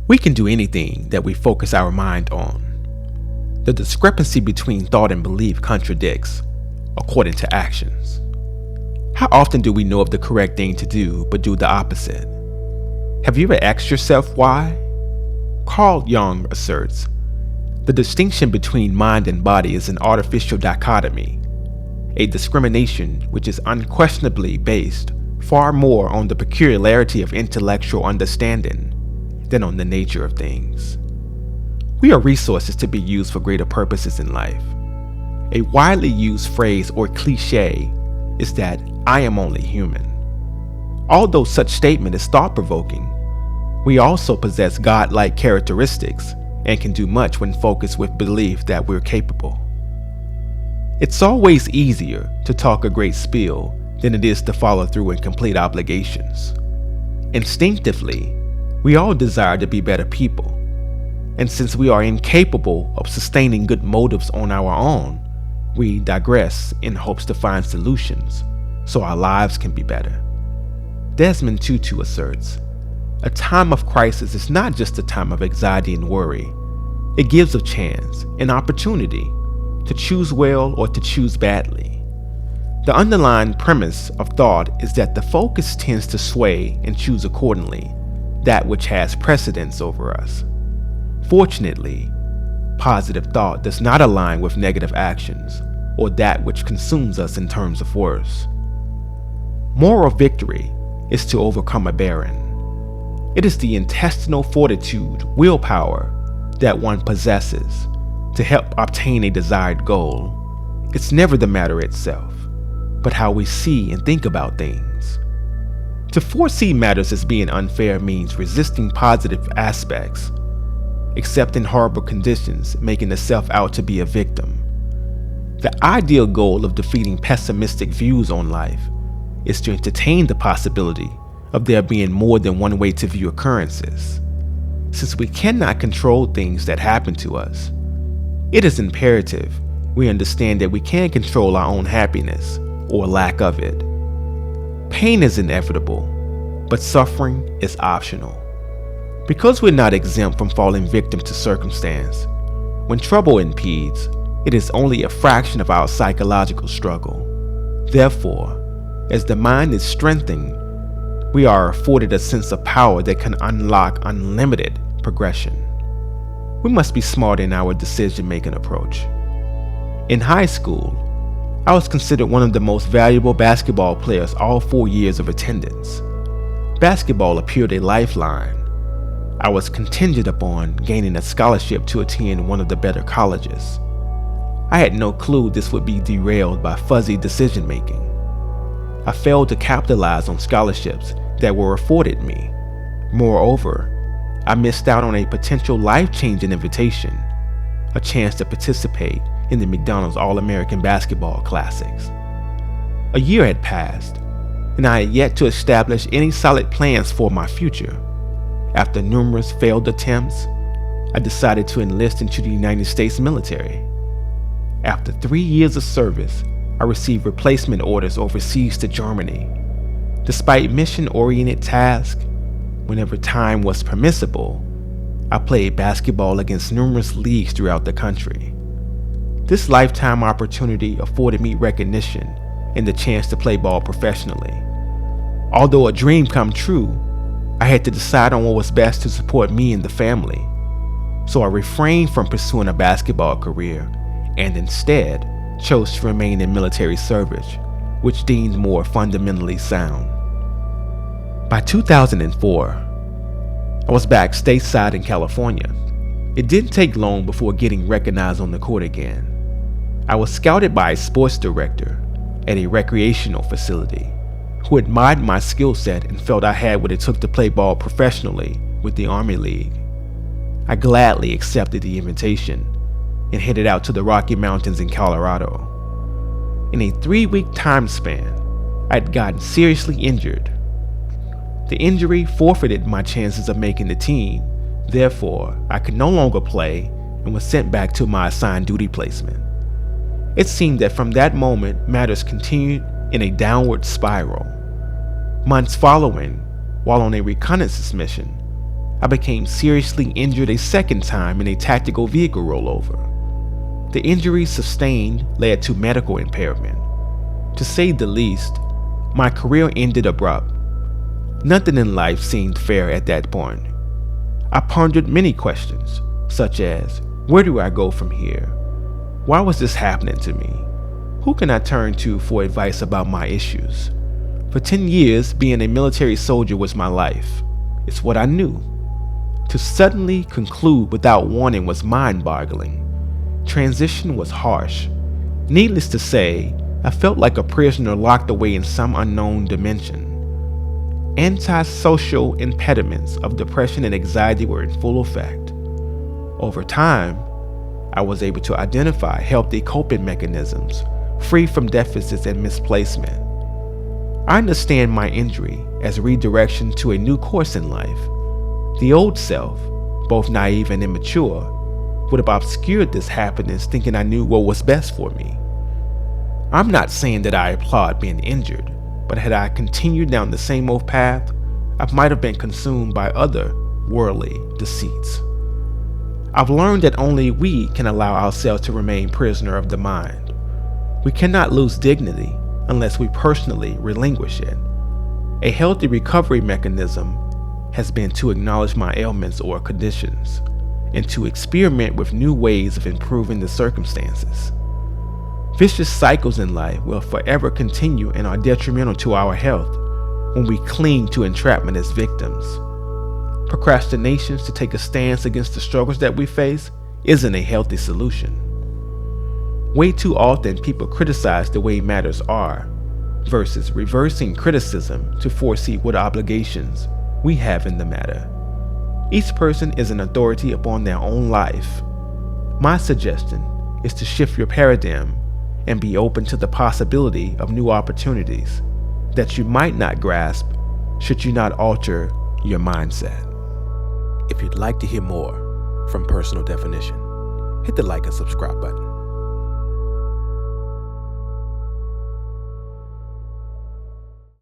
We can do anything that we focus our mind on. The discrepancy between thought and belief contradicts, according to actions. How often do we know of the correct thing to do but do the opposite? Have you ever asked yourself why? Carl Jung asserts, the distinction between mind and body is an artificial dichotomy, a discrimination which is unquestionably based far more on the peculiarity of intellectual understanding than on the nature of things. We are resources to be used for greater purposes in life. A widely used phrase or cliche is that I am only human. Although such statement is thought-provoking, we also possess God-like characteristics and can do much when focused with belief that we're capable. It's always easier to talk a great spiel than it is to follow through and complete obligations. Instinctively, we all desire to be better people, and since we are incapable of sustaining good motives on our own, we digress in hopes to find solutions so our lives can be better. Desmond Tutu asserts, a time of crisis is not just a time of anxiety and worry. It gives a chance, an opportunity, to choose well or to choose badly. The underlying premise of thought is that the focus tends to sway and choose accordingly, that which has precedence over us. Fortunately, positive thought does not align with negative actions or that which consumes us in terms of worse. Moral victory is to overcome a barren. It is the intestinal fortitude, willpower that one possesses to help obtain a desired goal. It's never the matter itself, but how we see and think about things. To foresee matters as being unfair means resisting positive aspects, accepting horrible conditions, making the self out to be a victim. The ideal goal of defeating pessimistic views on life is to entertain the possibility of there being more than one way to view occurrences. Since we cannot control things that happen to us, it is imperative we understand that we can control our own happiness or lack of it. Pain is inevitable, but suffering is optional. Because we're not exempt from falling victim to circumstance, when trouble impedes, it is only a fraction of our psychological struggle. Therefore, as the mind is strengthened, we are afforded a sense of power that can unlock unlimited progression. We must be smart in our decision-making approach. In high school, I was considered one of the most valuable basketball players all 4 years of attendance. Basketball appeared a lifeline. I was contingent upon gaining a scholarship to attend one of the better colleges. I had no clue this would be derailed by fuzzy decision-making. I failed to capitalize on scholarships that were afforded me. Moreover, I missed out on a potential life-changing invitation, a chance to participate in the McDonald's All-American Basketball Classics. A year had passed, and I had yet to establish any solid plans for my future. After numerous failed attempts, I decided to enlist into the United States military. After 3 years of service, I received replacement orders overseas to Germany. Despite mission-oriented tasks, whenever time was permissible, I played basketball against numerous leagues throughout the country. This lifetime opportunity afforded me recognition and the chance to play ball professionally. Although a dream come true, I had to decide on what was best to support me and the family. So I refrained from pursuing a basketball career and instead chose to remain in military service, which deemed more fundamentally sound. By 2004, I was back stateside in California. It didn't take long before getting recognized on the court again. I was scouted by a sports director at a recreational facility who admired my skill set and felt I had what it took to play ball professionally with the Army League. I gladly accepted the invitation and headed out to the Rocky Mountains in Colorado. In a 3-week time span, I had gotten seriously injured. The injury forfeited my chances of making the team. Therefore, I could no longer play and was sent back to my assigned duty placement. It seemed that from that moment, matters continued in a downward spiral. Months following, while on a reconnaissance mission, I became seriously injured a second time in a tactical vehicle rollover. The injuries sustained led to medical impairment. To say the least, my career ended abrupt. Nothing in life seemed fair at that point. I pondered many questions, such as, where do I go from here? Why was this happening to me? Who can I turn to for advice about my issues? For 10 years, being a military soldier was my life. It's what I knew. To suddenly conclude without warning was mind-boggling. Transition was harsh. Needless to say, I felt like a prisoner locked away in some unknown dimension. Antisocial impediments of depression and anxiety were in full effect. Over time, I was able to identify healthy coping mechanisms, free from deficits and misplacement. I understand my injury as redirection to a new course in life. The old self, both naive and immature, would have obscured this happiness thinking I knew what was best for me. I'm not saying that I applaud being injured, but had I continued down the same old path, I might have been consumed by other worldly deceits. I've learned that only we can allow ourselves to remain prisoner of the mind. We cannot lose dignity unless we personally relinquish it. A healthy recovery mechanism has been to acknowledge my ailments or conditions, and to experiment with new ways of improving the circumstances. Vicious cycles in life will forever continue and are detrimental to our health when we cling to entrapment as victims. Procrastination to take a stance against the struggles that we face isn't a healthy solution. Way too often people criticize the way matters are, versus reversing criticism to foresee what obligations we have in the matter. Each person is an authority upon their own life. My suggestion is to shift your paradigm and be open to the possibility of new opportunities that you might not grasp should you not alter your mindset. If you'd like to hear more from Personal Definition, hit the like and subscribe button.